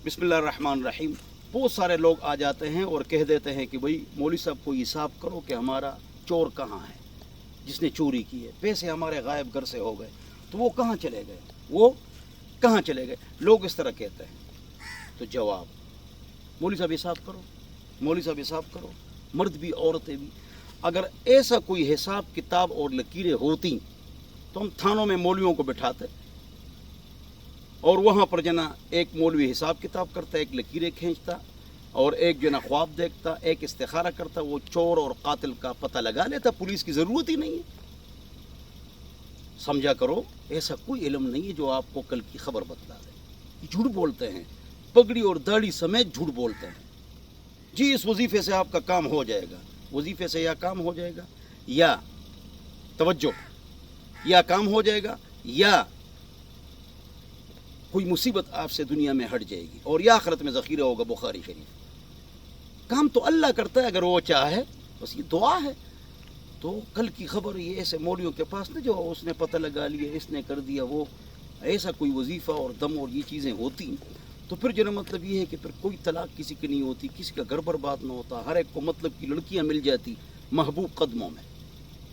बिस्मिल्लाहिर्रहमानिर्रहीम। बहुत सारे लोग आ जाते हैं और कह देते हैं कि भाई मौलवी साहब को हिसाब करो कि हमारा चोर कहाँ है, जिसने चोरी की है, पैसे हमारे गायब घर से हो गए, तो वो कहाँ चले गए, वो कहाँ चले गए। लोग इस तरह कहते हैं। तो जवाब, मौलवी साहब हिसाब करो, मौलवी साहब हिसाब करो, मर्द भी औरतें भी। अगर ऐसा कोई हिसाब किताब और लकीरें होती तो हम थानों में मौलवियों को बिठाते और वहाँ पर जना एक मौलवी हिसाब किताब करता, एक लकीरें खींचता और एक जना ख्वाब देखता, एक इस्तिखारा करता, वो चोर और कातिल का पता लगा लेता। पुलिस की ज़रूरत ही नहीं है। समझा करो, ऐसा कोई इल्म नहीं है जो आपको कल की खबर बतला दे। ये झूठ बोलते हैं, पगड़ी और दाढ़ी समेत झूठ बोलते हैं। जी इस वजीफ़े से आपका काम हो जाएगा, वजीफ़े से या काम हो जाएगा या तवज्जो, या काम हो जाएगा या कोई मुसीबत आपसे दुनिया में हट जाएगी और या आखिरत में ज़ख़ीरा होगा। बुखारी शरीफ। काम तो अल्लाह करता है, अगर वो चाहे, बस ये दुआ है। तो कल की खबर ये ऐसे मौलवियों के पास न जो उसने पता लगा लिया, इसने कर दिया, वो ऐसा कोई वजीफ़ा और दम और ये चीज़ें होती तो फिर जो मतलब ये है कि फिर कोई तलाक किसी की नहीं होती, किसी का घर बर्बाद ना होता, हर एक को मतलब की लड़कियां मिल जाती महबूब कदमों में।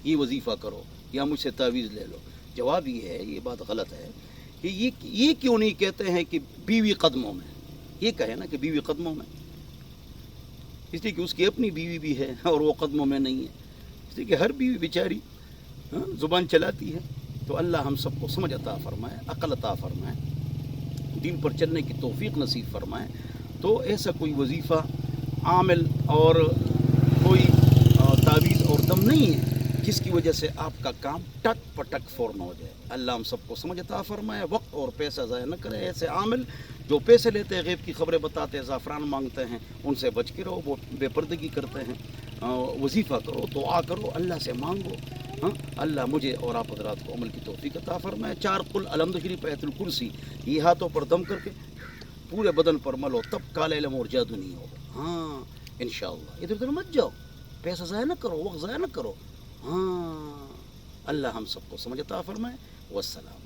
ये वजीफ़ा करो या मुझसे तावीज़ ले लो। जवाब ये है, ये बात गलत है कि ये क्यों नहीं कहते हैं कि बीवी कदमों में। ये कहे ना कि बीवी कदमों में, इसलिए कि उसकी अपनी बीवी भी है और वो कदमों में नहीं है। इसलिए कि हर बीवी बेचारी ज़ुबान चलाती है। तो अल्लाह हम सबको समझ अता फ़रमाए, अक़ल अता फ़रमाए, दीन पर चलने की तौफ़ीक़ नसीब फ़रमाए। तो ऐसा कोई वजीफ़ा आमिल और कोई तावीज़ और दम नहीं है जिसकी वजह से आपका काम टक पटक फ़ौरन हो जाए। अल्लाह हम सबको समझ अता फ़रमाए, वक्त और पैसा ज़ाया न करे। ऐसे आमिल जो पैसे लेते हैं, गैब की खबरें बताते हैं, ज़ाफ़रान मांगते हैं, उनसे बच के रहो। वो बेपर्दगी करते हैं। वजीफ़ा करो, दुआ करो, अल्लाह से मांगो। हाँ, अल्लाह मुझे और आप हज़रात को अमल की तौफ़ीक़ अता फ़रमाए। 4 कुल अलहम्दु शरीफ, आयतुल कुर्सी, ये हाथों पर दम करके पूरे बदन पर मलो, तब काला इल्म और जादू नहीं होगा। हाँ इंशाअल्लाह। इधर उधर मत जाओ, पैसा ज़ाया न करो, वक्त ज़ाया न करो। हाँ, अल्लाह हम सबको समझ अता फ़रमाए। वस्सलाम।